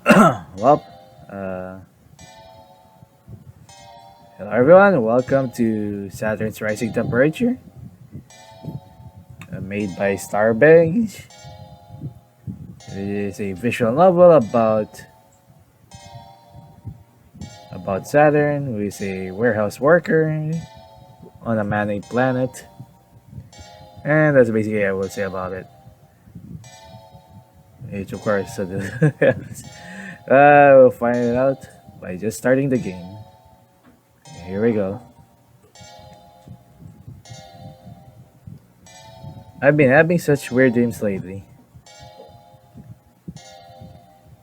Well, uh, hello everyone. Welcome to Saturn's Rising Temperature, made by Starbage. It is a visual novel about Saturn, who is a warehouse worker on a man-made planet, and that's basically what I will say about it. Which, of course, we'll find it out by just starting the game. Here we go. I've been having such weird dreams lately.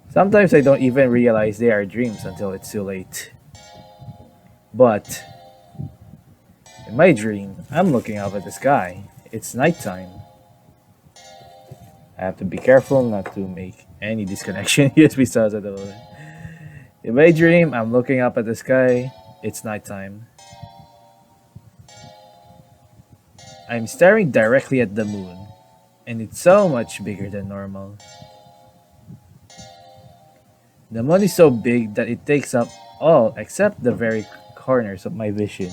Sometimes I don't even realize they are dreams until it's too late. But in my dream, I'm looking up at the sky. It's nighttime. I have to be careful not to make any disconnection just because of the. In my dream, I'm looking up at the sky. It's nighttime. I'm staring directly at the moon, and it's so much bigger than normal. The moon is so big that it takes up all except the very corners of my vision.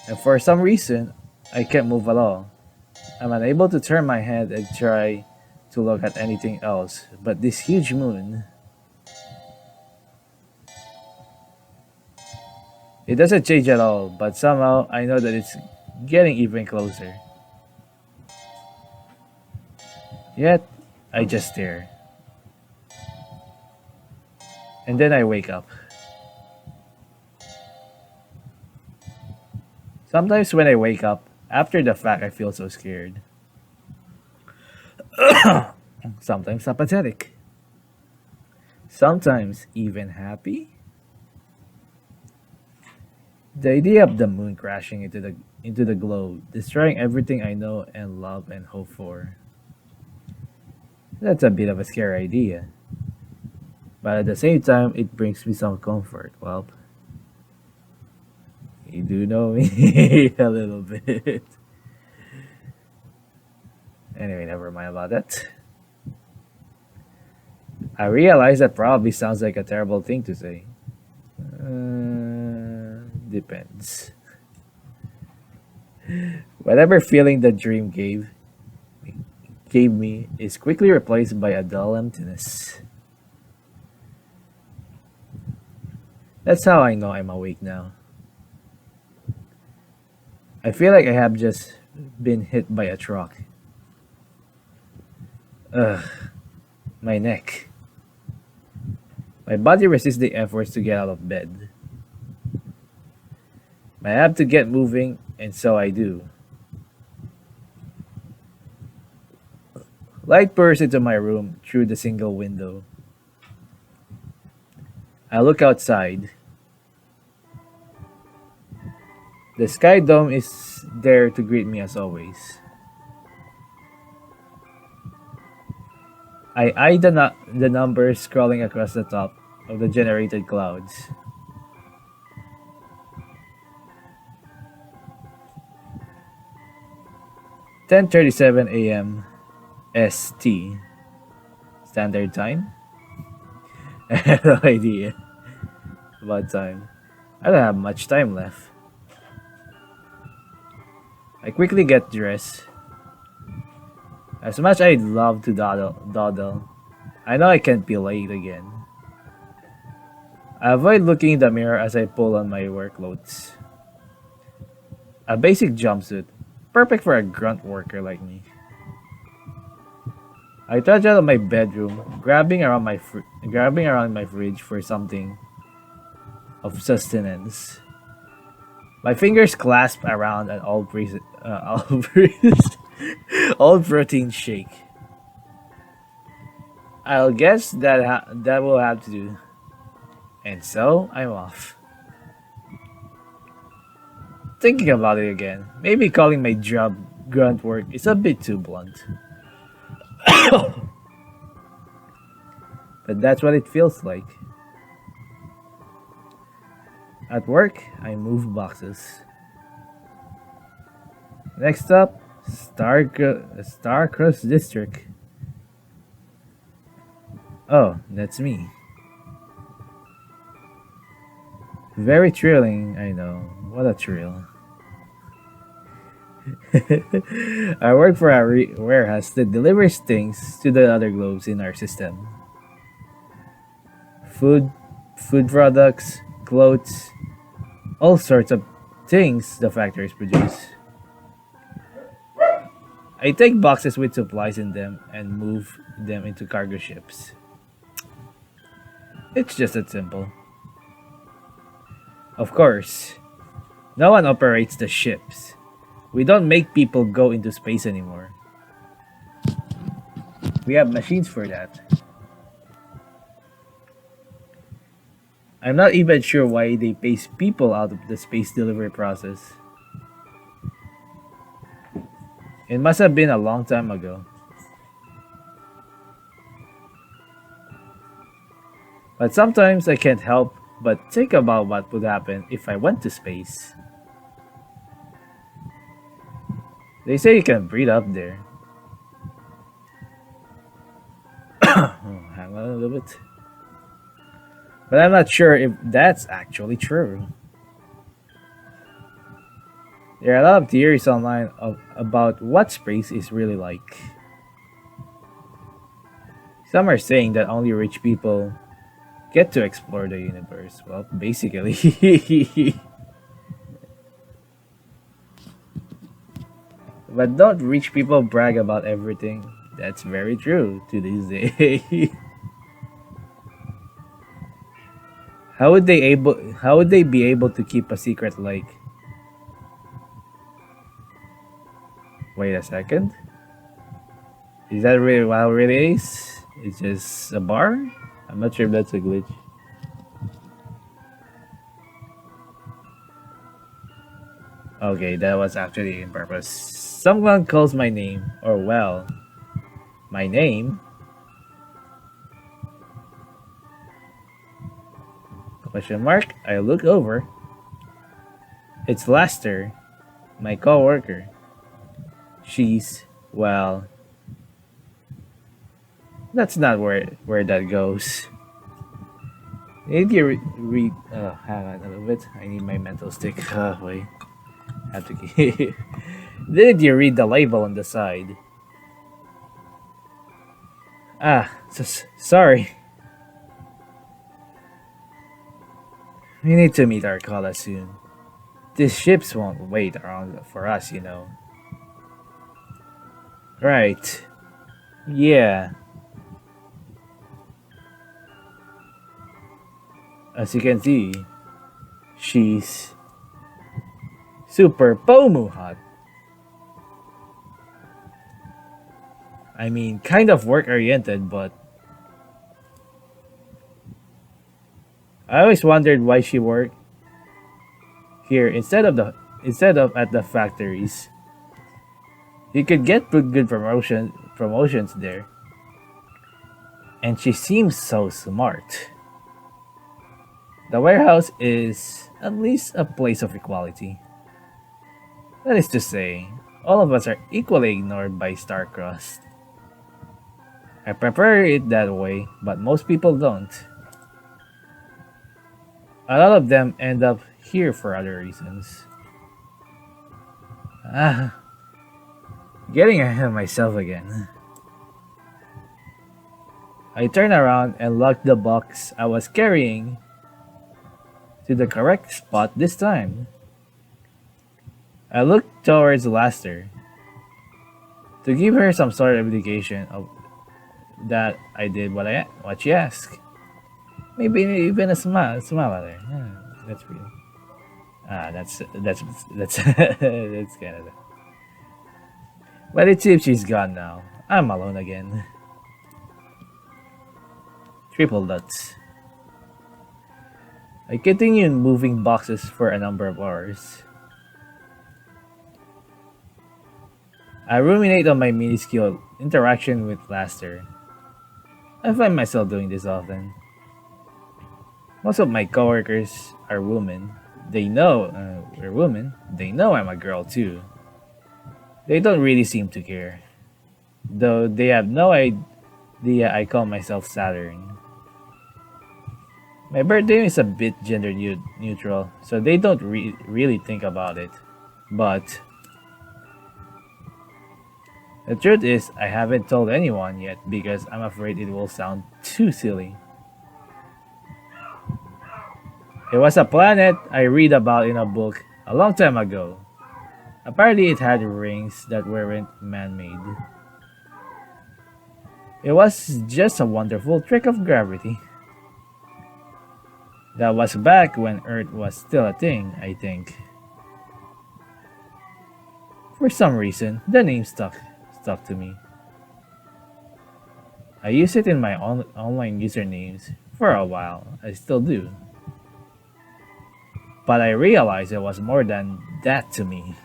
And for some reason, I can't move at all. I'm unable to turn my head and try to look at anything else but this huge moon. It doesn't change at all, but somehow I know that it's getting even closer. Yet, I just stare. And then I wake up. Sometimes when I wake up, after the fact, I feel so scared. Sometimes apathetic. Sometimes even happy. The idea of the moon crashing into the globe, destroying everything I know and love and hope for. That's a bit of a scary idea. But at the same time, it brings me some comfort. Well, you do know me a little bit. Anyway, never mind about that. I realize that probably sounds like a terrible thing to say. Depends. Whatever feeling the dream gave me is quickly replaced by a dull emptiness. That's how I know I'm awake now. I feel like I have just been hit by a truck. Ugh, my neck. My body resists the efforts to get out of bed. I have to get moving, and so I do. Light pours into my room through the single window. I look outside. The sky dome is there to greet me as always. I eye the numbers scrolling across the top of the generated clouds. 10:37 a.m. ST standard time. I have no idea about time. I don't have much time left. I quickly get dressed. As much I'd love to dawdle, I know I can't be late again. I avoid looking in the mirror as I pull on my work clothes. A basic jumpsuit, perfect for a grunt worker like me. I trudge out of my bedroom, grabbing around my fridge for something of sustenance. My fingers clasp around an all protein shake. I'll guess that will have to do. And so I'm off. Thinking about it again, maybe calling my job grunt work is a bit too blunt. But that's what it feels like. At work, I move boxes. Next up, Starcross District. Oh, that's me. Very thrilling, I know. What a thrill. I work for a warehouse that delivers things to the other globes in our system. Food, food products, clothes, all sorts of things the factories produce. I take boxes with supplies in them and move them into cargo ships. It's just that simple. Of course, no one operates the ships. We don't make people go into space anymore. We have machines for that. I'm not even sure why they pace people out of the space delivery process. It must have been a long time ago. But sometimes I can't help but think about what would happen if I went to space. They say you can breathe up there. Oh, hang on a little bit. But I'm not sure if that's actually true. There are a lot of theories online about what space is really like. Some are saying that only rich people get to explore the universe. Well, basically. But don't rich people brag about everything? That's very true to this day. How would they be able to keep a secret like, wait a second? Is that really what it really is? It's just a bar? I'm not sure if that's a glitch. Okay, that was actually in purpose. Someone calls my name, or well, my name. Question mark. I look over. It's Lester, my coworker. She's well. That's not where that goes. Did you read? Hang on a little bit. I need my mental stick. Wait, have to keep. Did you read the label on the side? Ah, sorry. We need to meet our Kala soon. These ships won't wait around for us, you know. Right. Yeah. As you can see, she's super Pomu hot. I mean, kind of work oriented, but I always wondered why she worked here instead of at the factories. You could get good promotions there, and she seems so smart. The warehouse is at least a place of equality. That is to say, all of us are equally ignored by Starcrossed. I prefer it that way, but most people don't. A lot of them end up here for other reasons. Ah, getting ahead of myself again. I turn around and lock the box I was carrying to the correct spot this time. I look towards Laster to give her some sort of indication of that I did what she asked. Maybe even a smile at her. Yeah, that's real. Ah, that's that's Canada. But it seems she's gone now. I'm alone again. Triple dots. I continue moving boxes for a number of hours. I ruminate on my minuscule interaction with Laster. I find myself doing this often. Most of my coworkers are women. They know we're women. They know I'm a girl too. They don't really seem to care, though. I call myself Saturn. My birthday is a bit gender neutral, so they don't really think about it. But the truth is, I haven't told anyone yet because I'm afraid it will sound too silly. It was a planet I read about in a book a long time ago. Apparently, it had rings that weren't man made. It was just a wonderful trick of gravity. That was back when Earth was still a thing, I think. For some reason, the name stuck to me. I use it in my online usernames for a while. I still do. But I realized it was more than that to me.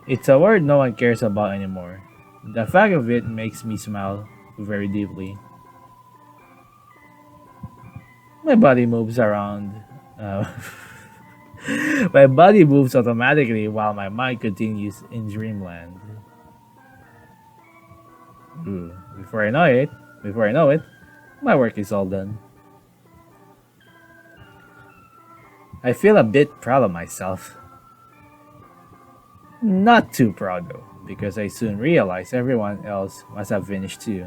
It's a word no one cares about anymore. The fact of it makes me smile very deeply. My body moves around. My body moves automatically while my mind continues in dreamland. Ooh, before I know it, my work is all done. I feel a bit proud of myself. Not too proud though, because I soon realized everyone else must have finished too.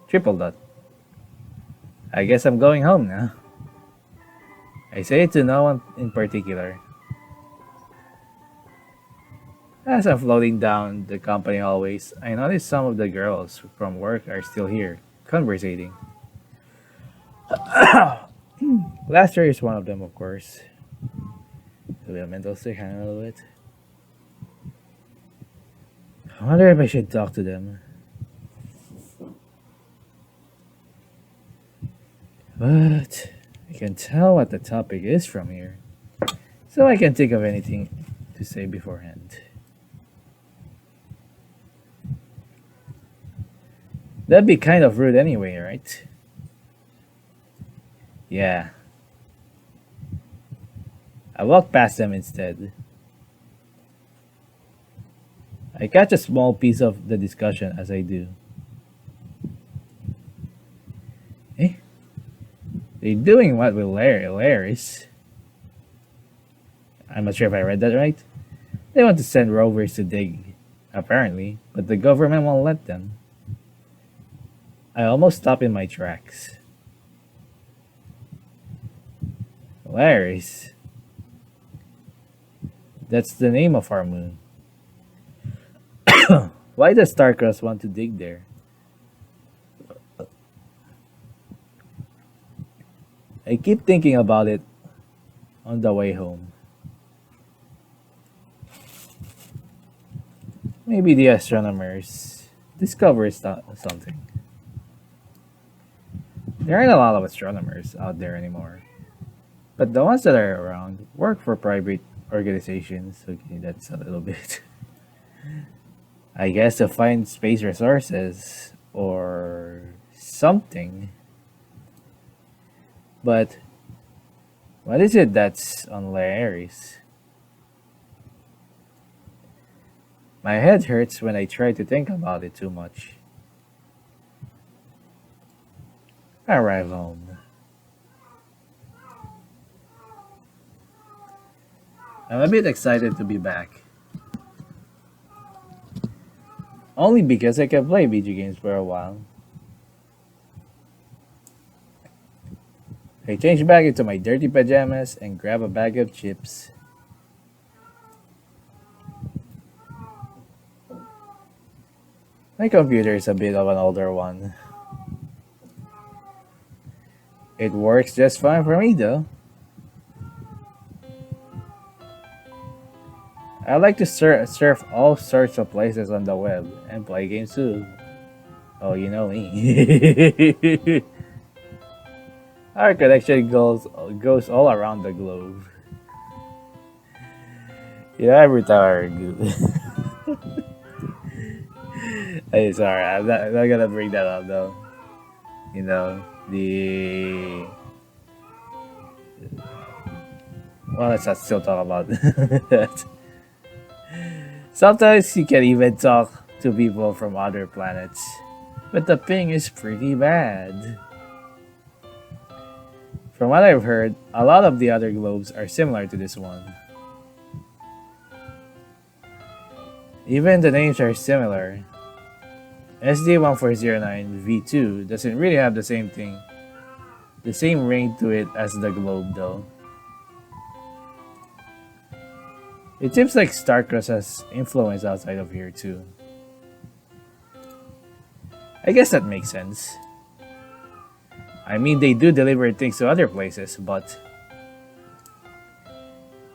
Triple dot. I guess I'm going home now. I say it to no one in particular. As I'm floating down the company hallways, I notice some of the girls from work are still here, conversating. Last year is one of them, of course. A bit of mental sick, hang on a little bit. I wonder if I should talk to them. But I can tell what the topic is from here, so I can think of anything to say beforehand. That'd be kind of rude anyway, right? Yeah. I walk past them instead. I catch a small piece of the discussion as I do. Eh? They're doing what with Laris? I'm not sure if I read that right. They want to send rovers to dig, apparently, but the government won't let them. I almost stop in my tracks. Laris? That's the name of our moon. Why does Starcross want to dig there? I keep thinking about it on the way home. Maybe the astronomers discovered something. There aren't a lot of astronomers out there anymore. But the ones that are around work for private organizations. Okay, that's a little bit. I guess to find space resources or something. But what is it that's on Laris? My head hurts when I try to think about it too much. I arrive home. I'm a bit excited to be back. Only because I can play video games for a while. I change back into my dirty pajamas and grab a bag of chips. My computer is a bit of an older one. It works just fine for me though. I like to surf all sorts of places on the web and play games too. Oh, you know me. Our connection goes all around the globe. Yeah, every time hey, sorry, I'm not gonna bring that up though. You know, well, let's not still talk about that. Sometimes you can even talk to people from other planets, but the ping is pretty bad. From what I've heard, a lot of the other globes are similar to this one. Even the names are similar. SD1409 V2 doesn't really have the same ring to it as the globe though. It seems like Starcross has influence outside of here too. I guess that makes sense. I mean, they do deliver things to other places, but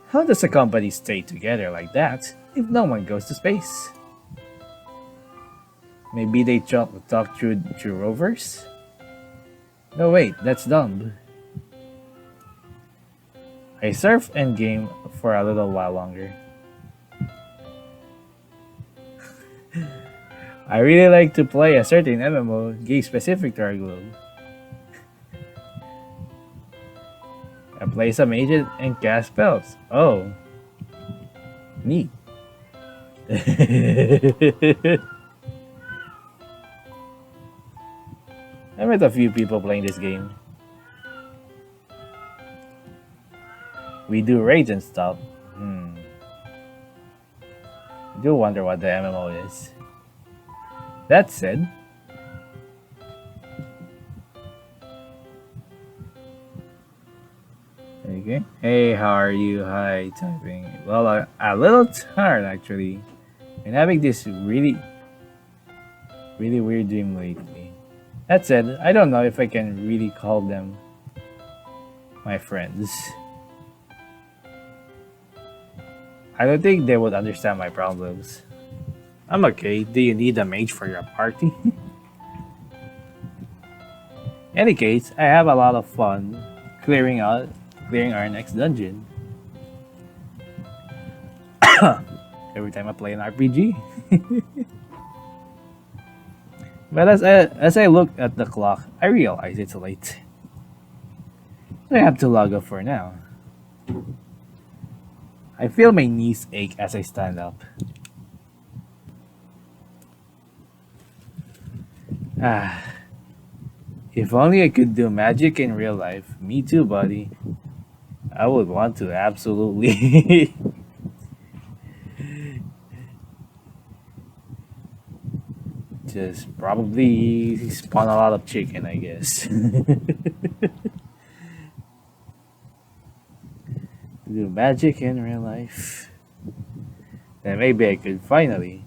how does a company stay together like that if no one goes to space? Maybe they talk through rovers? No wait, that's dumb. I surf and game for a little while longer. I really like to play a certain MMO game specific to our globe. I play some agent and cast spells. Oh. Neat. I met a few people playing this game. We do raids and stuff. I do wonder what the MMO is. That said, okay. Hey, how are you? Hi, typing. Well, a little tired actually. And having this really weird dream lately. That said, I don't know if I can really call them my friends. I don't think they would understand my problems. I'm okay. Do you need a mage for your party? Any case, I have a lot of fun clearing our next dungeon. Every time I play an RPG. But as I look at the clock, I realize it's late. So I have to log off for now. I feel my knees ache as I stand up. If only I could do magic in real life. Me too, buddy. I would want to absolutely. Just probably spawn a lot of chicken, I guess. Do magic in real life. Then maybe I could finally.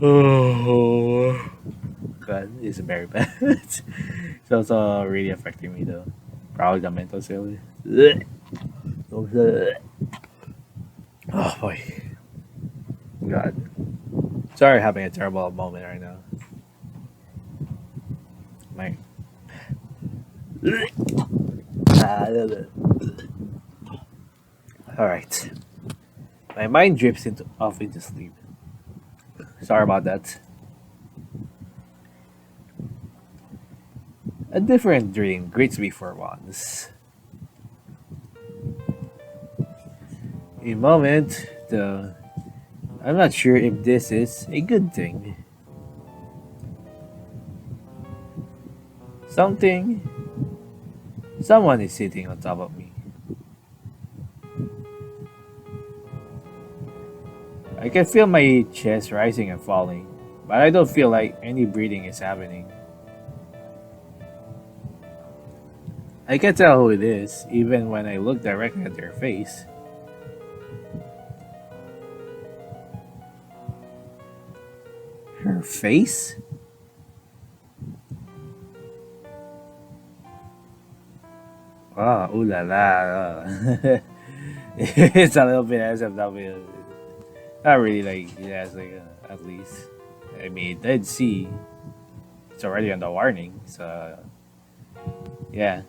Oh, God, it's very bad. It's also really affecting me though. Probably the mental state. Oh boy, God. Sorry, having a terrible moment right now. My. All right. My mind drifts off into sleep. Sorry about that. A different dream greets me for once. A moment, though, I'm not sure if this is a good thing. Someone is sitting on top of me. I can feel my chest rising and falling, but I don't feel like any breathing is happening. I can tell who it is, even when I look directly at their face. Her face? Oh, ooh la la. It's a little bit SFW. Not really like, yeah, it's like, at least. I mean, it did see. It's already on the warning, so. Yeah.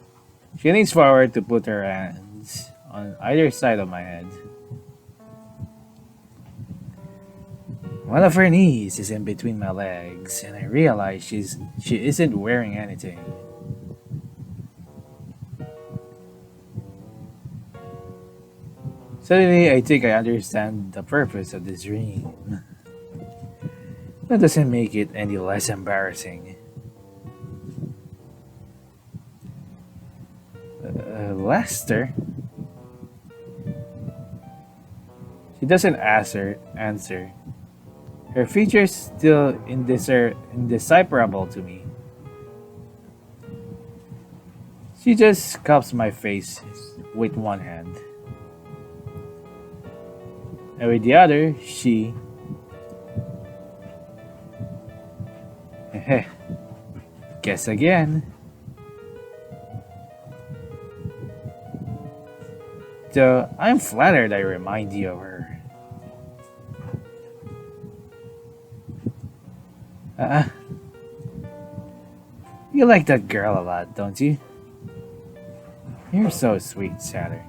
She leans forward to put her hands on either side of my head. One of her knees is in between my legs, and I realize she isn't wearing anything. Suddenly, I think I understand the purpose of this dream. That doesn't make it any less embarrassing. Lester? She doesn't answer. Her features still indecipherable to me. She just cups my face with one hand. And with the other, she... Guess again. So, I'm flattered I remind you of her. You like that girl a lot, don't you? You're so sweet, Saturn.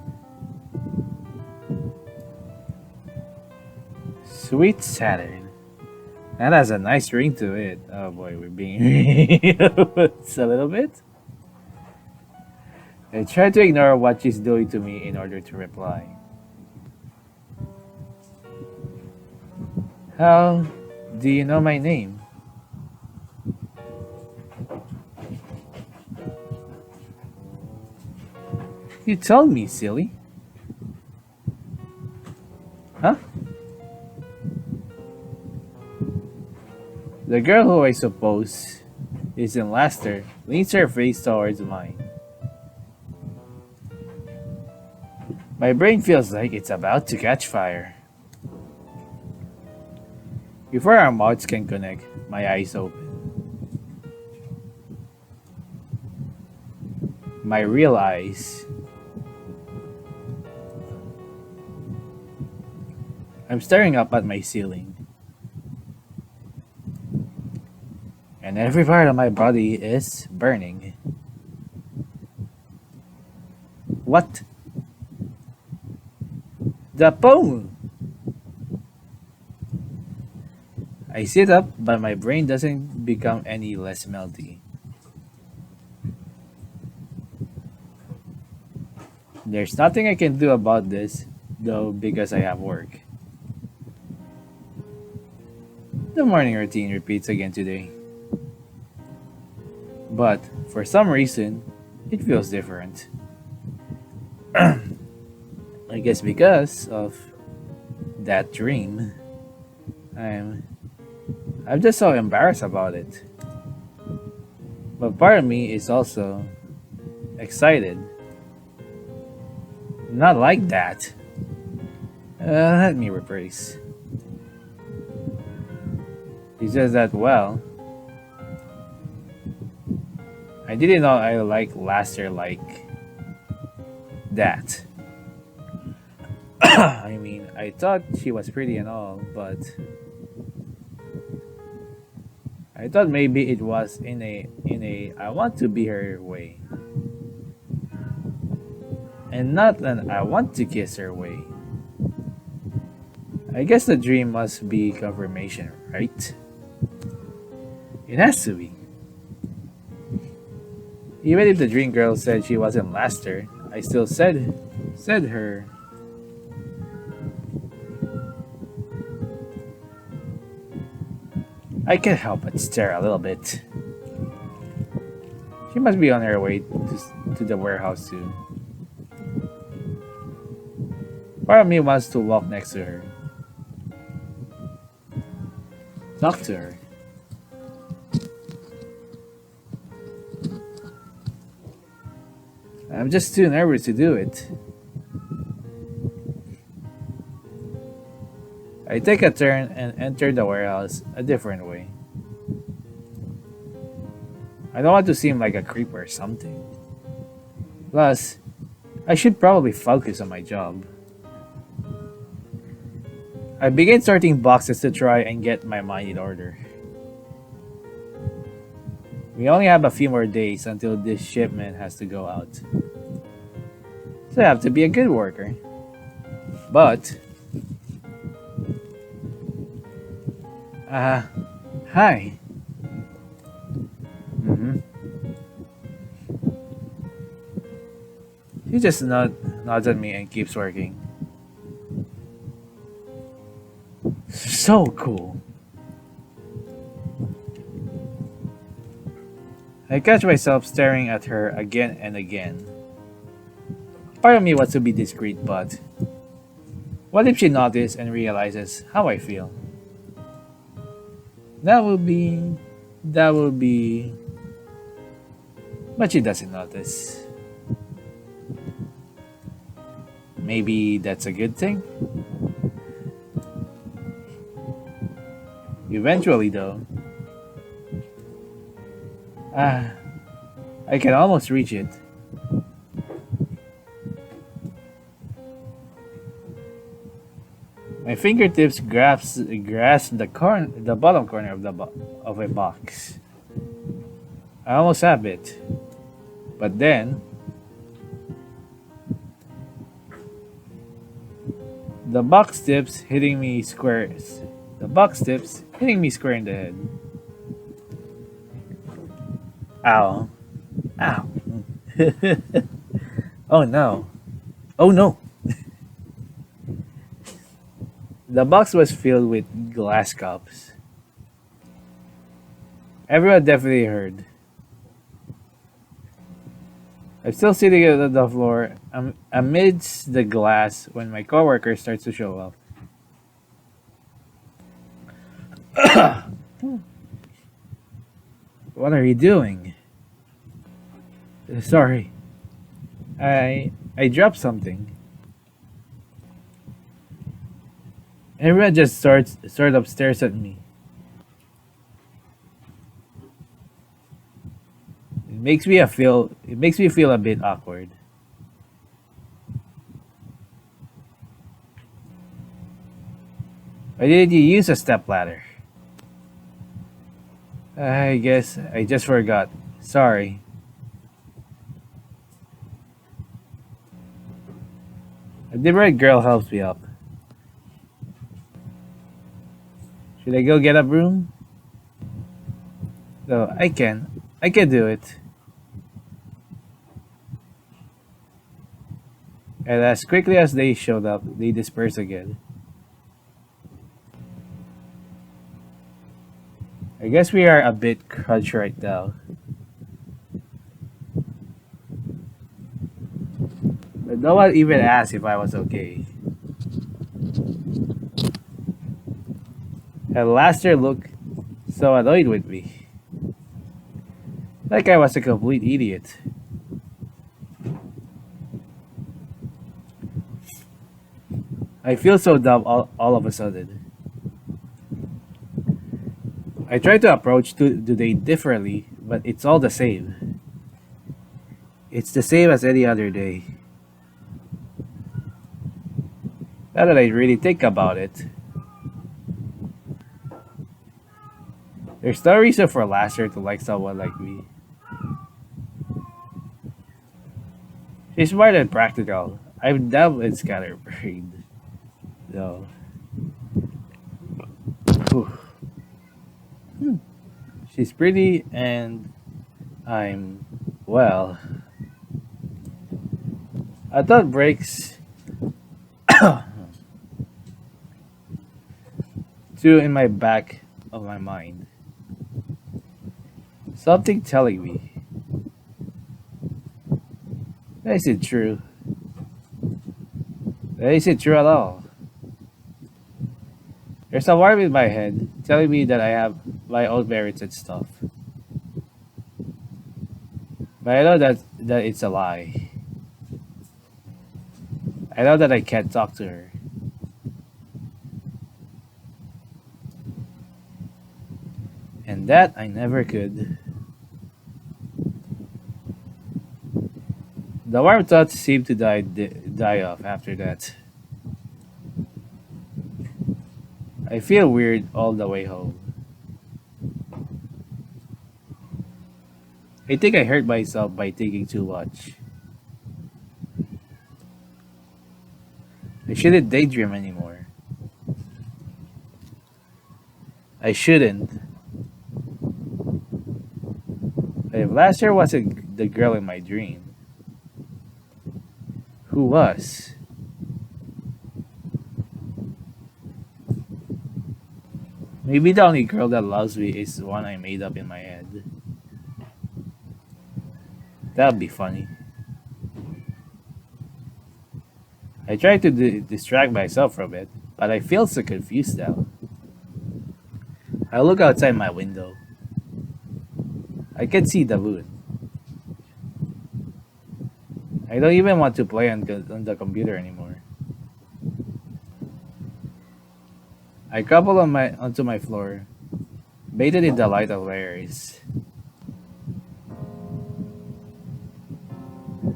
Sweet Saturn. That has a nice ring to it. Oh boy, we're being it's a little bit. I try to ignore what she's doing to me in order to reply. How do you know my name? You told me, silly. Huh? The girl who I suppose is in Leicester leans her face towards mine. My brain feels like it's about to catch fire. Before our mouths can connect, my eyes open. My real eyes. I'm staring up at my ceiling. And every part of my body is burning. What? The poem! I sit up, but my brain doesn't become any less melty. There's nothing I can do about this, though, because I have work. The morning routine repeats again today. But, for some reason, it feels different. I guess because of that dream. I'm just so embarrassed about it. But part of me is also excited. Not like that. Let me rephrase. He says that, well, I didn't know I like Laster like that. I mean, I thought she was pretty and all, but I thought maybe it was in a I want to be her way. And not an I want to kiss her way. I guess the dream must be confirmation, right? It has to be. Even if the dream girl said she wasn't Laster, I still said her. I can't help but stare a little bit. She must be on her way to the warehouse too. Part of me wants to walk next to her. Talk to her. I'm just too nervous to do it. I take a turn and enter the warehouse a different way. I don't want to seem like a creep or something. Plus, I should probably focus on my job. I begin sorting boxes to try and get my mind in order. We only have a few more days until this shipment has to go out. So I have to be a good worker. But Uh, Hi. Mm-hmm. He just nods at me and keeps working. So cool. I catch myself staring at her again and again. Part of me wants to be discreet, but what if she notices and realizes how I feel? That would be. That would be. But she doesn't notice. Maybe that's a good thing? Eventually, though. Ah, I can almost reach it. My fingertips grasp the bottom corner of a box. I almost have it, but then the box tips hitting me square. The box tips hitting me square in the head. Ow! Ow! Oh no! Oh no! The box was filled with glass cups. Everyone definitely heard. I'm still sitting on the floor amidst the glass when my coworker starts to show up. What are you doing? Sorry, I dropped something. Everyone just sort of stares at me. It makes me feel a bit awkward. Why didn't you use a stepladder? I guess I just forgot. Sorry. A different girl helps me up. Should I go get a broom? No, I can. I can do it. And as quickly as they showed up, they disperse again. I guess we are a bit crushed right now. But no one even asked if I was okay. And Laster looked so annoyed with me. Like I was a complete idiot. I feel so dumb all of a sudden. I try to approach the day differently, but it's all the same. It's the same as any other day. Now that I really think about it, there's no reason for Laster to like someone like me. She's smart and practical. I'm dumb and scatterbrained. No. Whew. She's pretty and I'm, well, a thought breaks two in my back of my mind. Something telling me. Is it true? Is it true at all? There's a alarm in my head telling me that I have my own merits and stuff. But I know that it's a lie. I know that I can't talk to her. And that I never could. The warm thoughts seem to die off after that. I feel weird all the way home. I think I hurt myself by thinking too much. I shouldn't daydream anymore. I shouldn't. If last year wasn't the girl in my dream, who was? Maybe the only girl that loves me is the one I made up in my head. That'd be funny. I try to distract myself from it, but I feel so confused now. I look outside my window. I can see the moon. I don't even want to play on the computer anymore. I crumple onto my floor, bathed in the light of layers.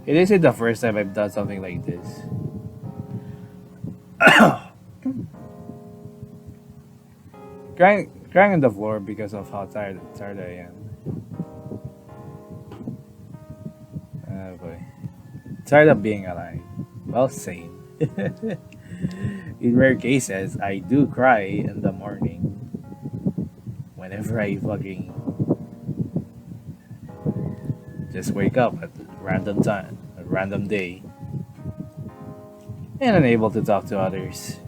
It isn't the first time I've done something like this. Crying on the floor because of how tired I am. Oh boy. Tired of being alive. Well, same. In rare cases, I do cry in the morning. Whenever I fucking just wake up at random time, a random day, and unable to talk to others.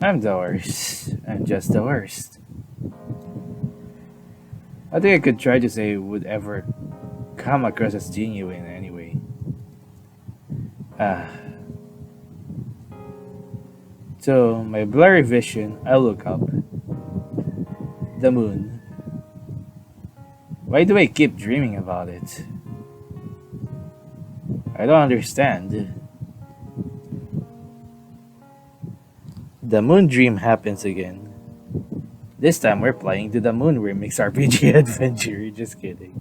I'm the worst. I'm just the worst. I think I could try to say it would ever come across as genuine anyway. Ah. So, my blurry vision, I look up. The moon. Why do I keep dreaming about it? I don't understand. The moon dream happens again. This time we're playing to the moon remix RPG adventure. Just kidding.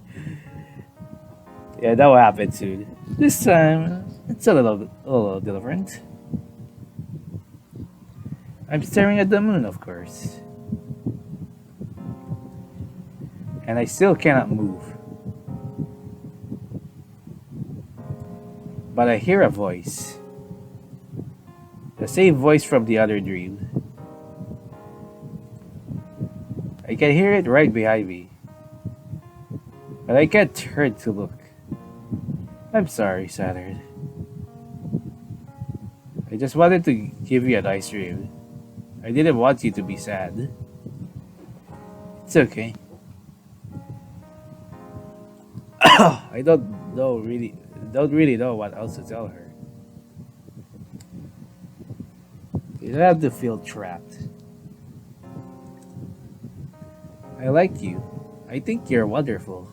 Yeah, that will happen soon. This time it's a little different. I'm staring at the moon, of course. And I still cannot move. But I hear a voice. The same voice from the other dream. I can hear it right behind me. But I can't turn to look. I'm sorry, Saturn. I just wanted to give you a nice dream. I didn't want you to be sad. It's okay. I don't really know what else to tell her. You don't have to feel trapped. I like you. I think you're wonderful.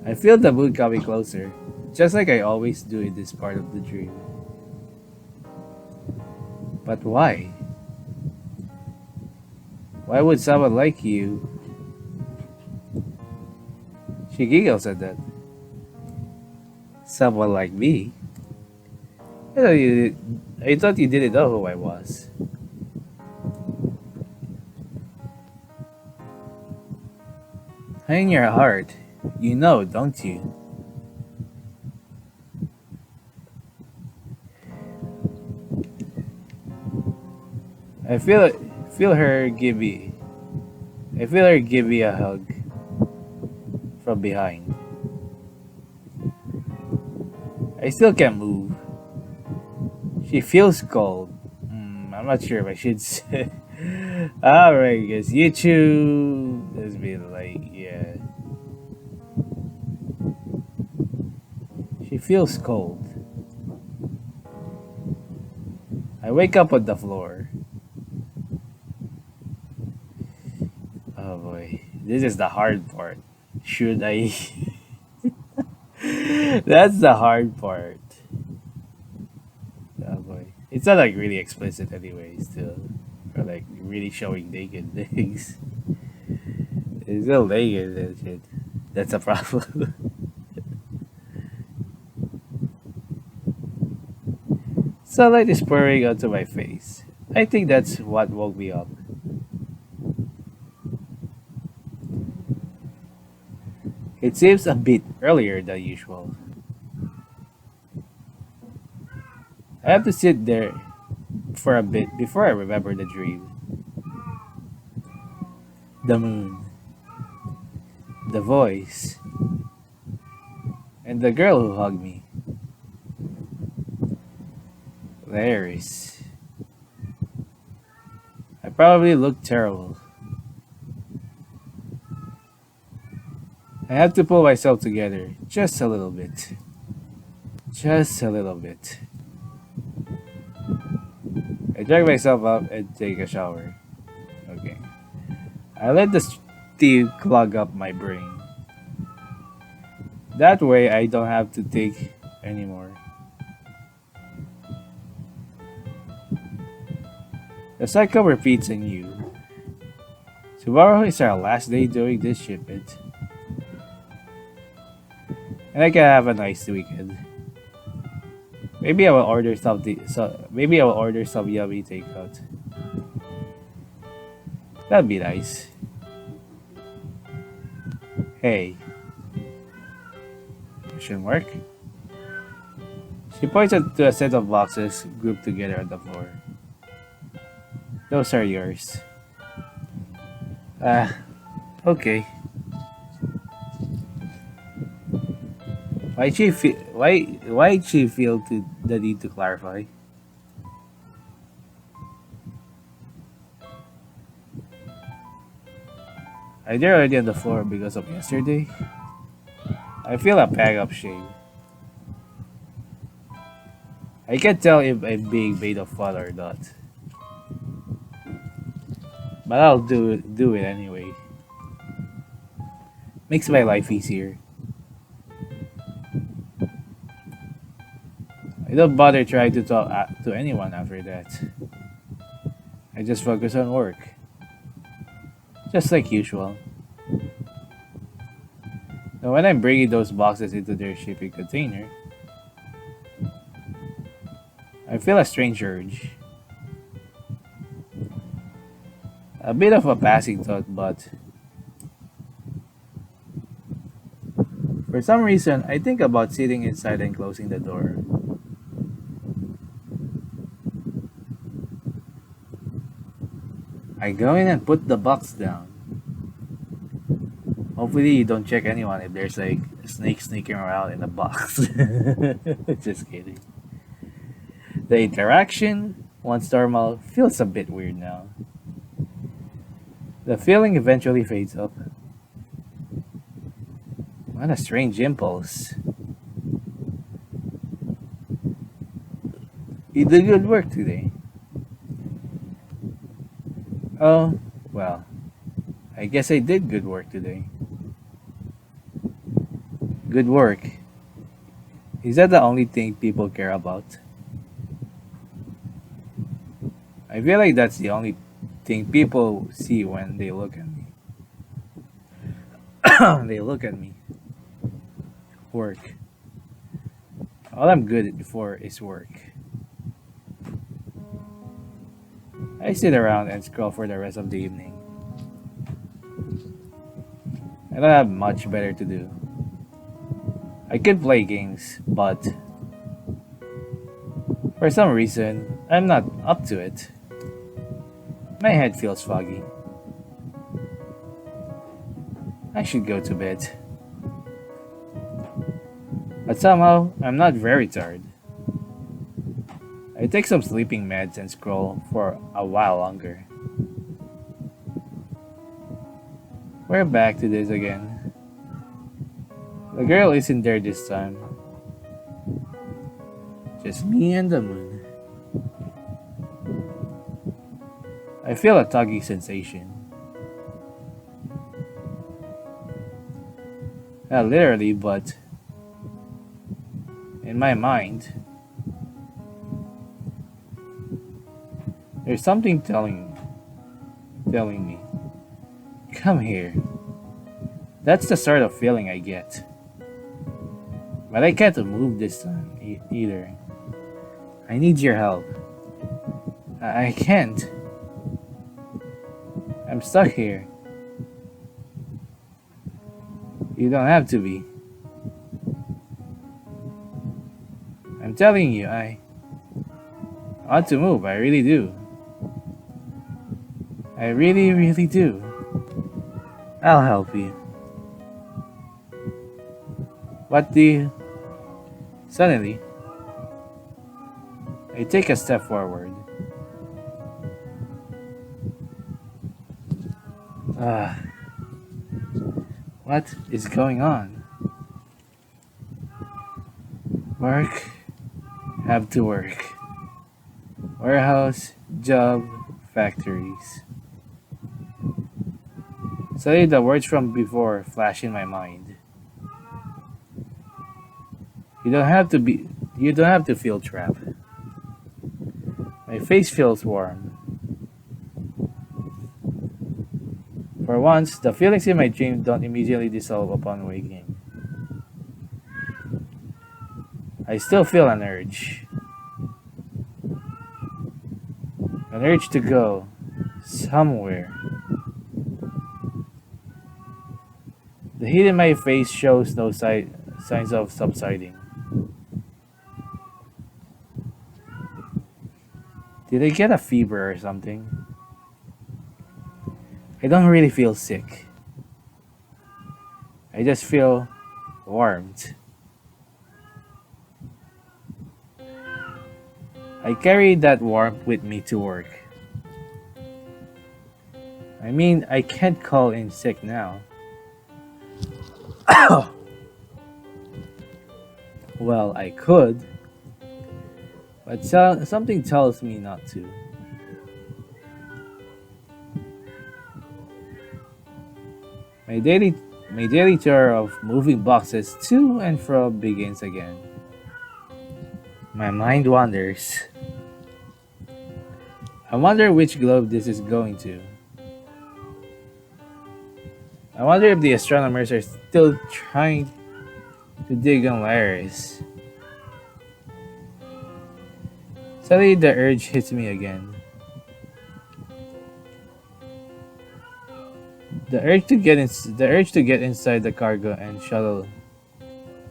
I feel the moon coming closer, just like I always do in this part of the dream. But why? Why would someone like you? She giggles at that. Someone like me? I thought you didn't know who I was. In your heart, you know, don't you? I feel her give me a hug from behind. I still can't move. She feels cold. I'm not sure if I should say. Alright, guys, YouTube has been like, yeah. She feels cold. I wake up on the floor. Oh boy, this is the hard part. Should I? That's the hard part. Oh boy, it's not like really explicit anyway. Still, or like really showing naked things. It's still naked and shit. That's a problem. Sunlight is pouring onto my face. I think that's what woke me up. It seems a bit earlier than usual. I have to sit there for a bit before I remember the dream. The moon, the voice, and the girl who hugged me. Hilarious. I probably looked terrible. I had to pull myself together just a little bit. Just a little bit. I drag myself up and take a shower. Okay. I let the steam clog up my brain. That way I don't have to think anymore. The cycle repeats anew. Tomorrow is our last day doing this shipment. And I can have a nice weekend. Maybe I will order maybe I will order some yummy takeout. That'd be nice. Hey. Question mark? She points to a set of boxes grouped together on the floor. Those are yours. Okay. Why'd she feel the need to clarify? Are they already on the floor because of yesterday? I feel a pang of shame. I can't tell if I'm being made of fun or not. But I'll do it anyway. Makes my life easier. I don't bother trying to talk to anyone after that. I just focus on work. Just like usual. Now when I'm bringing those boxes into their shipping container, I feel a strange urge. A bit of a passing thought, but for some reason, I think about sitting inside and closing the door. I go in and put the box down. Hopefully you don't check anyone if there's like a snake sneaking around in the box. Just kidding. The interaction, once normal, feels a bit weird now. The feeling eventually fades up. What a strange impulse. You did good work today. Oh, well, I guess I did good work today. Good work. Is that the only thing people care about? I feel like that's the only thing people see when they look at me. They look at me. Work. All I'm good for is work. I sit around and scroll for the rest of the evening. I don't have much better to do. I could play games, but for some reason, I'm not up to it. My head feels foggy. I should go to bed. But somehow, I'm not very tired. I take some sleeping meds and scroll for a while longer. We're back to this again. The girl isn't there this time. Just me and the moon. I feel a tuggy sensation. Not literally, but in my mind. There's something telling me, come here. That's the sort of feeling I get. But I can't move this time either. I need your help. I can't. I'm stuck here. You don't have to be. I'm telling you, want to move. I really do. I really, really do. I'll help you. What do you... Suddenly, I take a step forward. Ah, what is going on? Work, have to work. Warehouse, job, factories. Suddenly the words from before flash in my mind. You don't have to feel trapped. My face feels warm. For once, the feelings in my dream don't immediately dissolve upon waking. I still feel an urge. An urge to go somewhere. The heat in my face shows no signs of subsiding. Did I get a fever or something? I don't really feel sick. I just feel warmed. I carry that warmth with me to work. I mean, I can't call in sick now. Well, I could, but something tells me not to. My daily my daily tour of moving boxes to and fro begins again. My mind wanders. I wonder which globe this is going to. I wonder if the astronomers are still trying to dig on Laris. Suddenly the urge hits me again. The urge to get inside the cargo and shuttle.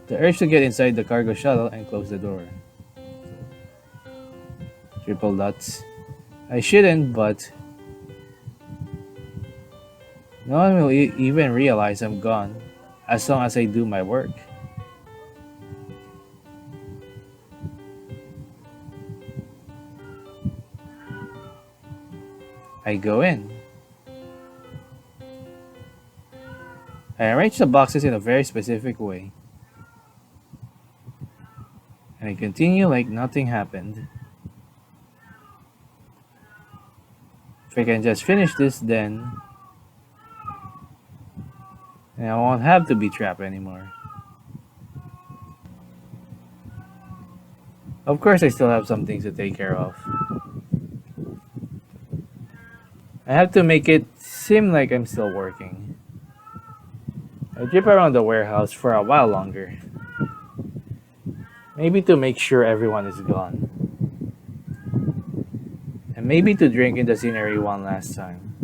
The urge to get inside the cargo shuttle and close the door. Triple dots. I shouldn't, but no one will even realize I'm gone as long as I do my work. I go in. I arrange the boxes in a very specific way. And I continue like nothing happened. If I can just finish this, then I won't have to be trapped anymore. Of course, I still have some things to take care of. I have to make it seem like I'm still working. I trip around the warehouse for a while longer. Maybe to make sure everyone is gone. And maybe to drink in the scenery one last time.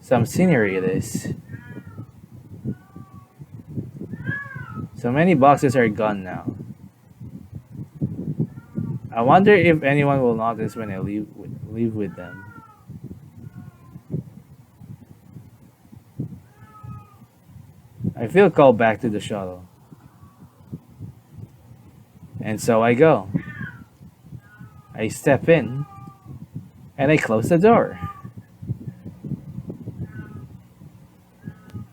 Some scenery it is. So many boxes are gone now. I wonder if anyone will notice when I leave with them. I feel called back to the shuttle. And so I go. I step in and I close the door.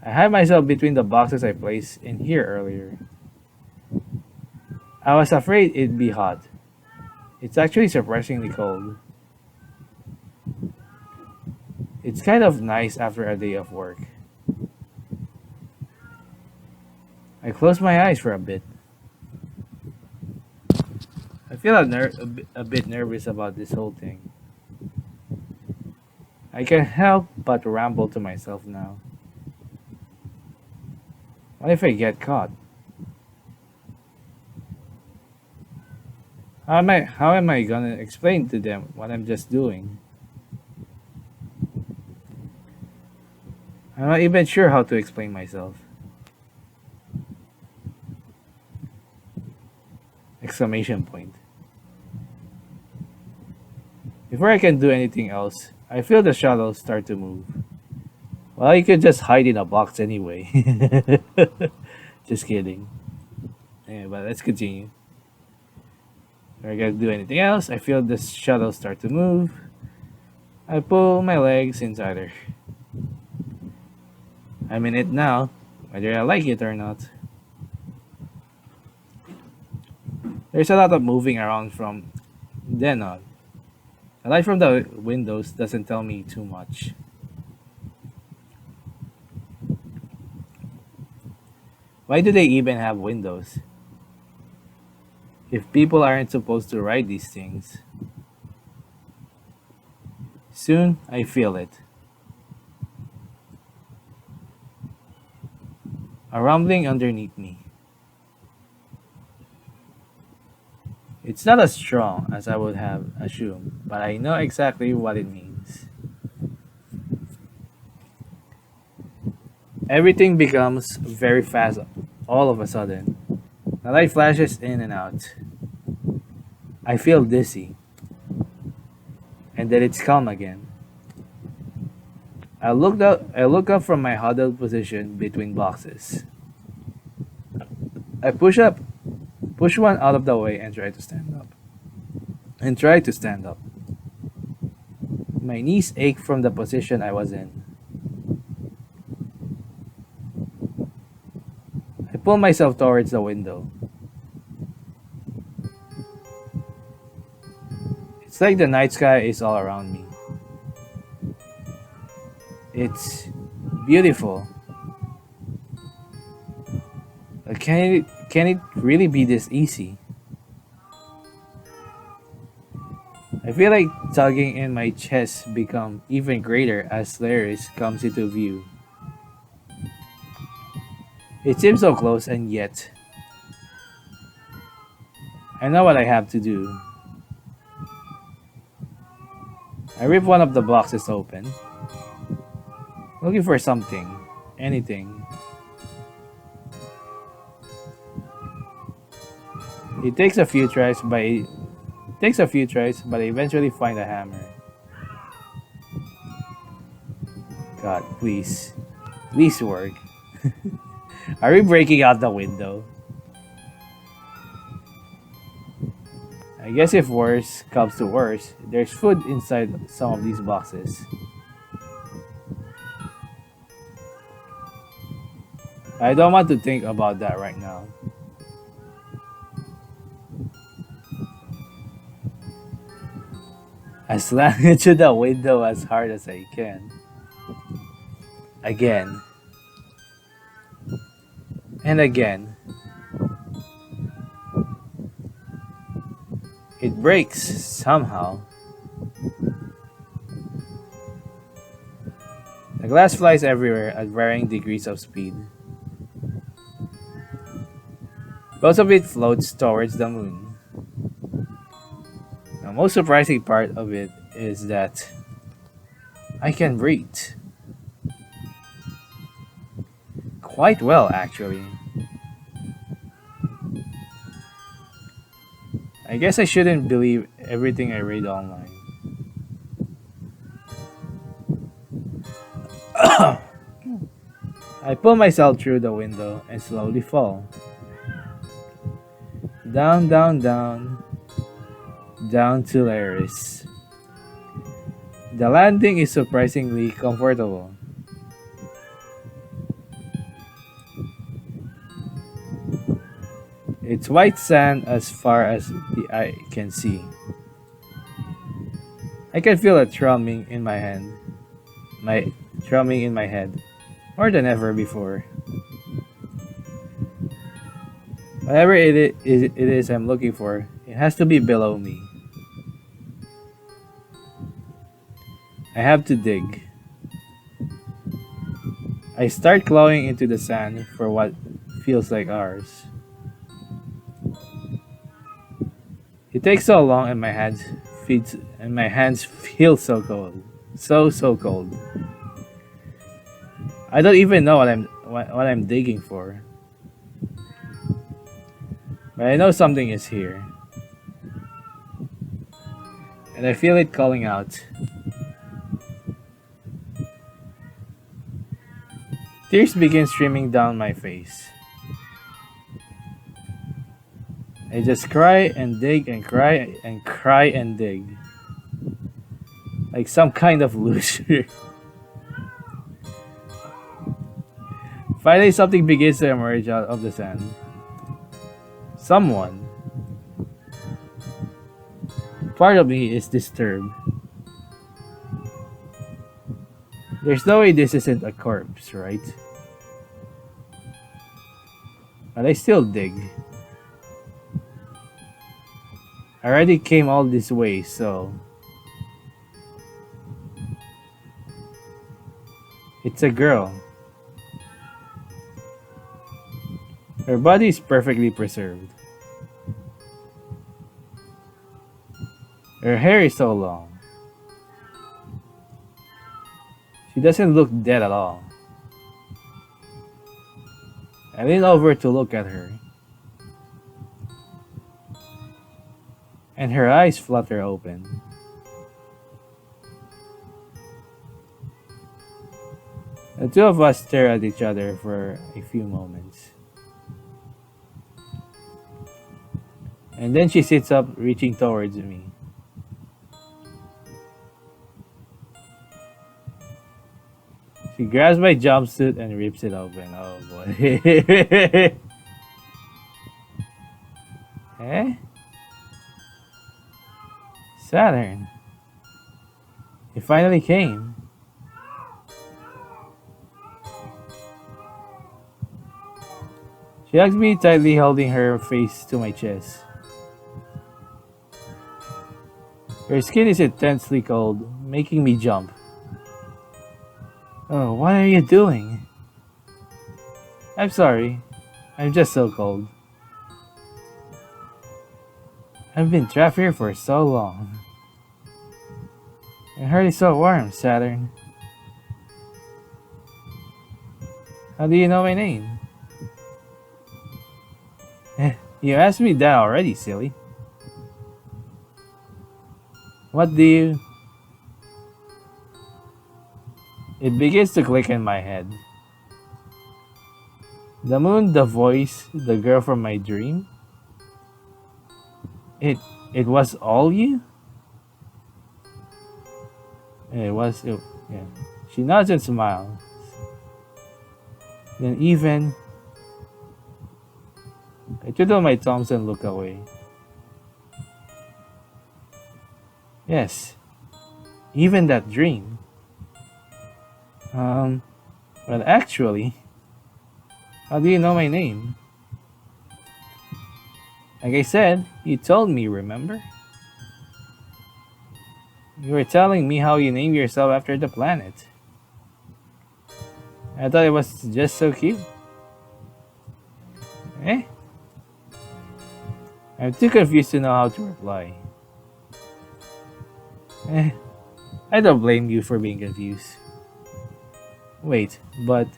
I hide myself between the boxes I placed in here earlier. I was afraid it'd be hot. It's actually surprisingly cold. It's kind of nice after a day of work. I close my eyes for a bit. I feel a bit nervous about this whole thing. I can't help but ramble to myself now. What if I get caught? How am I gonna explain to them what I'm just doing? I'm not even sure how to explain myself. exclamation point. Before I can do anything else, I feel the shadows start to move. Well, you could just hide in a box anyway. Just kidding. Yeah, but let's continue. Before I can do anything else, I feel the shadows start to move. I pull my legs inside her. I'm in it now, whether I like it or not. There's a lot of moving around from then on. The light from the windows doesn't tell me too much. Why do they even have windows? If people aren't supposed to ride these things. Soon, I feel it. A rumbling underneath me. It's not as strong as I would have assumed, but I know exactly what it means. Everything becomes very fast all of a sudden. The light flashes in and out. I feel dizzy. And then it's calm again. I look up from my huddled position between boxes. I push one out of the way and try to stand up. My knees ache from the position I was in. I pull myself towards the window. It's like the night sky is all around me. It's beautiful. Can it really be this easy? I feel like tugging in my chest become even greater as Laris comes into view. It seems so close and yet I know what I have to do. I rip one of the boxes open, looking for something, anything. It takes a few tries, but I eventually find a hammer. God, please work. Are we breaking out the window? I guess if worse comes to worse, there's food inside some of these boxes. I don't want to think about that right now. I slam into the window as hard as I can. Again. And again. It breaks somehow. The glass flies everywhere at varying degrees of speed. Most of it floats towards the moon. The most surprising part of it is that I can breathe. Quite well, actually. I guess I shouldn't believe everything I read online. I pull myself through the window and slowly fall. Down, down, down. Down to Laris. The landing is surprisingly comfortable. It's white sand as far as the eye can see. I can feel it thrumming in my hand. Thrumming in my head. More than ever before. Whatever it is I'm looking for, it has to be below me. I have to dig. I start clawing into the sand for what feels like hours. It takes so long and my hands feel so cold. So cold. I don't even know what I'm digging for. But I know something is here. And I feel it calling out. Tears begin streaming down my face. I just cry and dig and cry and cry and dig. Like some kind of loser. Finally, something begins to emerge out of the sand. Someone. Part of me is disturbed. There's no way this isn't a corpse, right? But I still dig. I already came all this way, so... It's a girl. Her body is perfectly preserved. Her hair is so long. She doesn't look dead at all. I lean over to look at her. And her eyes flutter open. The two of us stare at each other for a few moments. And then she sits up, reaching towards me. She grabs my jumpsuit and rips it open. Oh boy. Eh? Saturn. It finally came. She hugs me tightly, holding her face to my chest. Her skin is intensely cold, making me jump. Oh, what are you doing? I'm sorry. I'm just so cold. I've been trapped here for so long. Your heart is so warm, Saturn. How do you know my name? You asked me that already, silly. What do you... It begins to click in my head. The moon, the voice, the girl from my dream. It was all you? Yeah. She nods and smiles. Then even... I twiddle my thumbs and look away. Yes. Even that dream. Well, actually, how do you know my name? Like I said, you told me, remember? You were telling me how you named yourself after the planet. I thought it was just so cute. Eh? I'm too confused to know how to reply. I don't blame you for being confused. Wait, but...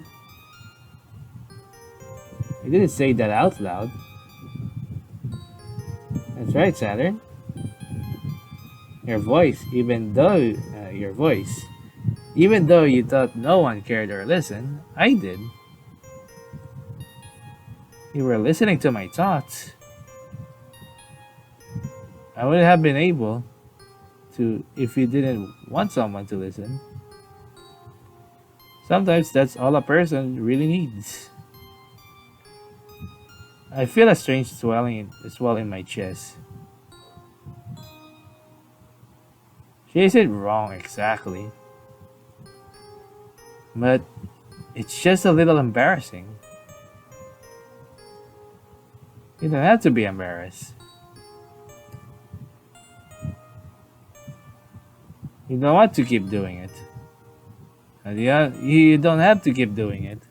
I didn't say that out loud. That's right, Saturn. Your voice, even though you thought no one cared or listened, I did. You were listening to my thoughts. I wouldn't have been able to if you didn't want someone to listen. Sometimes that's all a person really needs. I feel a strange swelling in my chest. She isn't wrong exactly, but it's just a little embarrassing. You don't have to be embarrassed. You don't want to keep doing it. You don't have to keep doing it.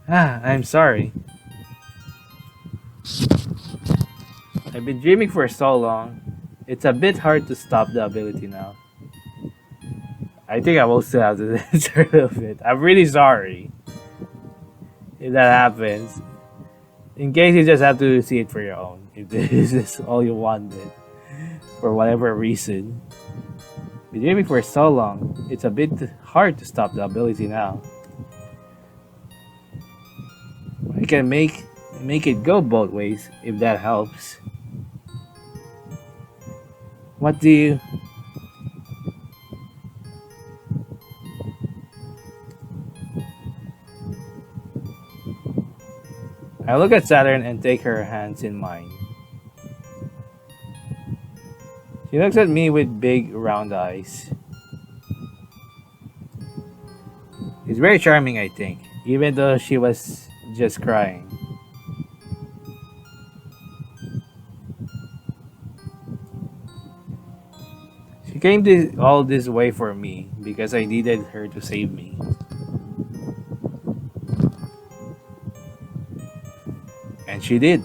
I'm sorry. I've been dreaming for so long. It's a bit hard to stop the ability now. I think I will still have to dance a little bit. I'm really sorry if that happens. In case you just have to see it for your own. If this is all you wanted, for whatever reason. Been dreaming for so long, it's a bit hard to stop the ability now. I can make it go both ways if that helps. What do you? I look at Saturn and take her hands in mine. She looks at me with big round eyes. It's very charming, I think, even though she was just crying. She came all this way for me because I needed her to save me. And she did.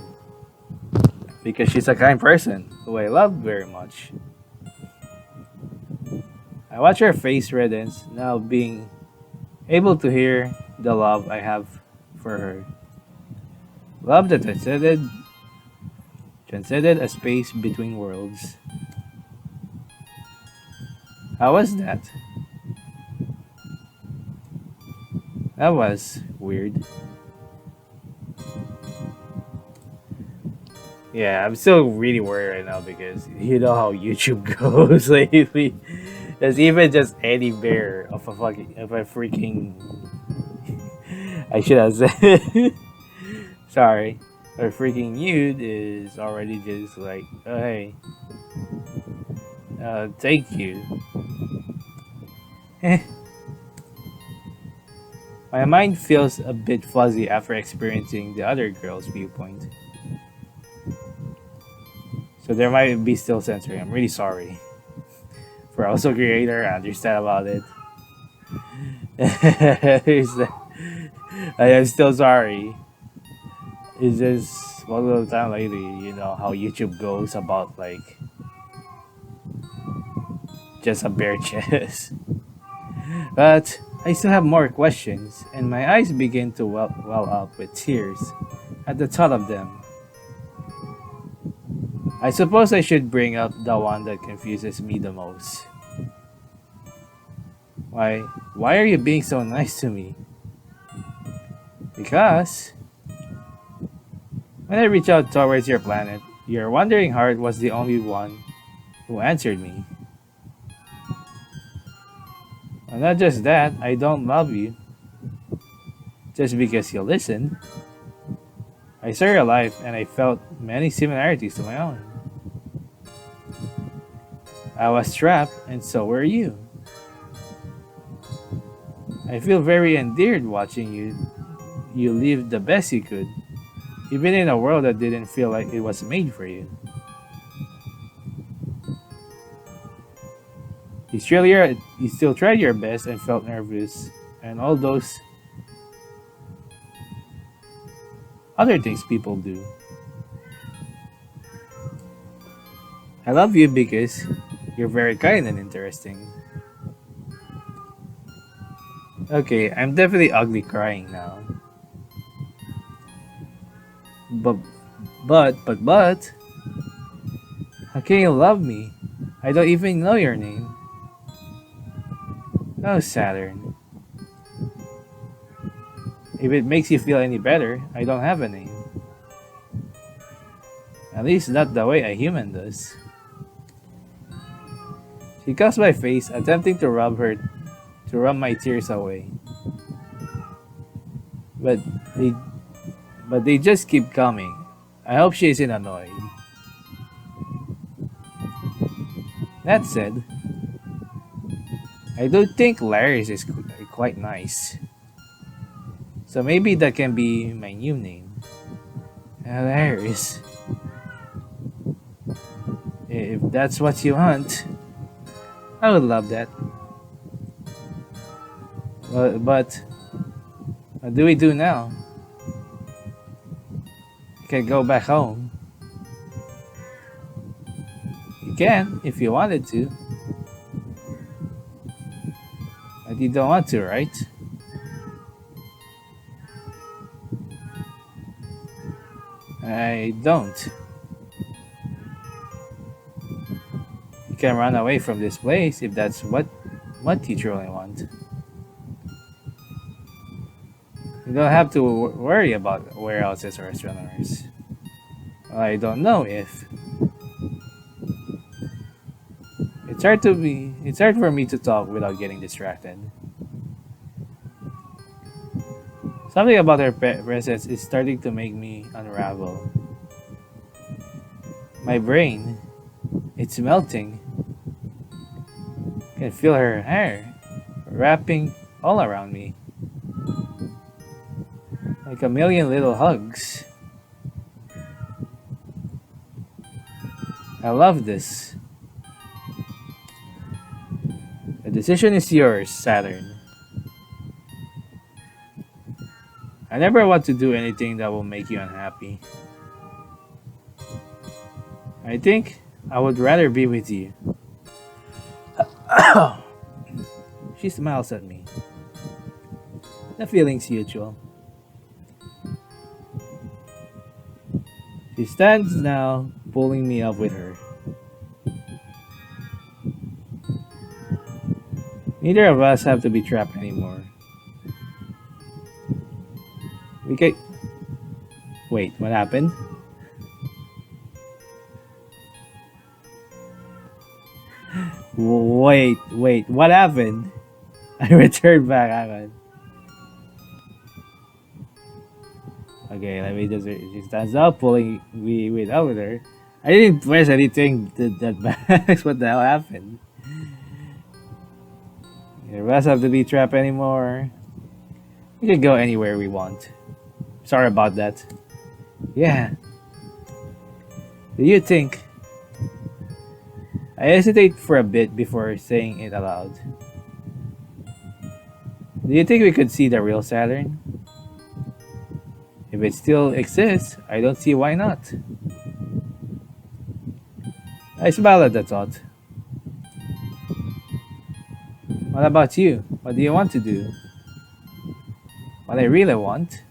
Because she's a kind person who I love very much. I watch her face reddens, now being able to hear the love I have for her. Love that transcended a space between worlds. How was that? That was weird. Yeah, I'm still really worried right now because you know how YouTube goes lately. There's even just any bear of a freaking I should have said sorry. A freaking nude is already just like, oh hey. Thank you. My mind feels a bit fuzzy after experiencing the other girl's viewpoint. So there might be still censoring. I'm really sorry. For also creator, I understand about it. I am still sorry. It's just one of the time lately, you know how YouTube goes about like just a bare chest. But I still have more questions, and my eyes begin to well up with tears at the thought of them. I suppose I should bring up the one that confuses me the most. Why are you being so nice to me? Because when I reached out towards your planet, your wandering heart was the only one who answered me. And not just that, I don't love you just because you listened. I saw your life and I felt many similarities to my own. I was trapped and so were you. I feel very endeared watching you live the best you could, even in a world that didn't feel like it was made for you. You still tried your best and felt nervous, and all those other things people do. I love you because you're very kind and interesting. Okay, I'm definitely ugly crying now. But, but, how can you love me? I don't even know your name. Oh, Saturn. If it makes you feel any better, I don't have a name. At least not the way a human does. She cups my face, attempting to rub my tears away. But they, but they just keep coming. I hope she isn't annoyed. That said, I do think Larry's is quite nice. So maybe that can be my new name. Larry's. If that's what you want, I would love that. But what do we do now? I can go back home. You can, if you wanted to. But you don't want to, right? I don't. You can run away from this place if that's what you truly want. You don't have to worry about warehouses or astronomers. I don't know if it's hard for me to talk without getting distracted. Something about her presence is starting to make me unravel. My brain, it's melting. I can feel her hair wrapping all around me. Like a million little hugs. I love this. The decision is yours, Saturn. I never want to do anything that will make you unhappy. I think I would rather be with you. She smiles at me. The feeling's mutual. She stands now, pulling me up with her. Neither of us have to be trapped anymore. We can... Wait, what happened? Wait, what happened? I returned back, hang on. Okay, let me just... She stands up, pulling me up with her. I didn't press anything that back. What the hell happened? Neither of us have to be trapped anymore. We can go anywhere we want. Sorry about that. Yeah. Do you think... I hesitate for a bit before saying it aloud. Do you think we could see the real Saturn? If it still exists, I don't see why not. I smile at the thought. What about you? What do you want to do? What I really want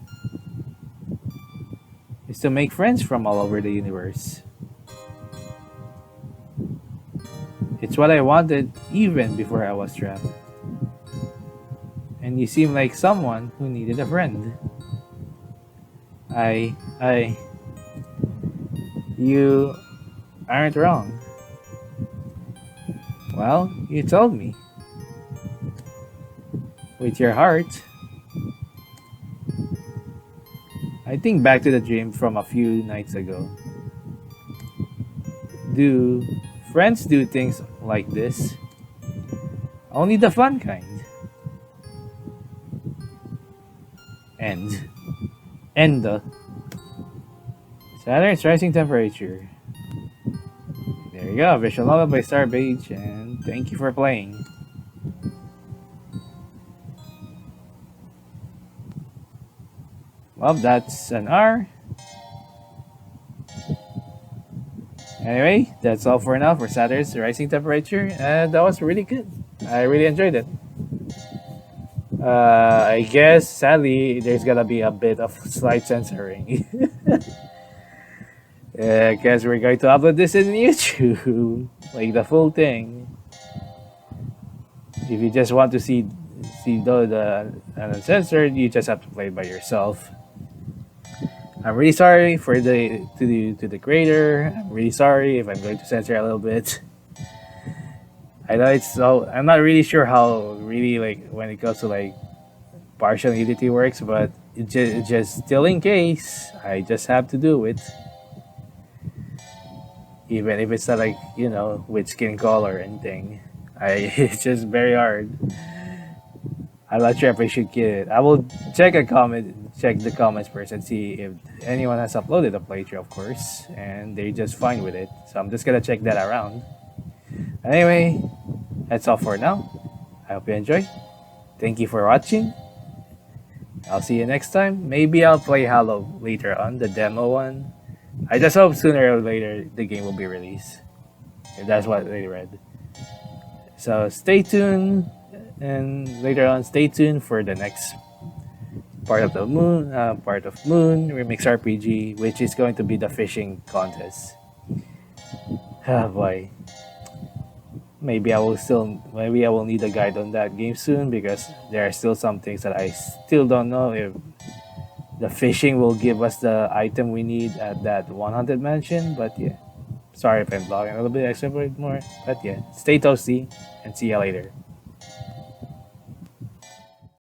is to make friends from all over the universe. It's what I wanted even before I was trapped. And you seem like someone who needed a friend. You aren't wrong. Well, you told me. With your heart. I think back to the dream from a few nights ago. Do friends do things like this? Only the fun kind. End the Saturn's rising temperature. There you go, visual novel by Starbage, and thank you for playing. Well, that's an R. Anyway, that's all for now for Saturn's rising temperature, and that was really good. I really enjoyed it. I guess sadly there's gonna be a bit of slight censoring. I guess we're going to upload this in YouTube, like the full thing. If you just want to see the uncensored, you just have to play it by yourself. I'm really sorry for the creator. I'm really sorry if I'm going to censor a little bit. I know it's so I'm not really sure how really like when it comes to like partial nudity works, but it just still in case I just have to do it, even if it's not like with skin color or anything. It's just very hard. I'm not sure if I should get it. I will check the comments first and see if anyone has uploaded a playthrough, of course, and they're just fine with it. So I'm just gonna check that around. Anyway, that's all for now. I hope you enjoy. Thank you for watching. I'll see you next time. Maybe I'll play HalOPE later on, the demo one. I just hope sooner or later the game will be released, if that's what they read. So stay tuned, and later on stay tuned for the next part of Moon Remix RPG, which is going to be the fishing contest. Ah boy, maybe I will need a guide on that game soon because there are still some things that I still don't know if the fishing will give us the item we need at that 100 mansion. But yeah, sorry if I'm vlogging a little bit extra bit more. But yeah, stay toasty and see you later.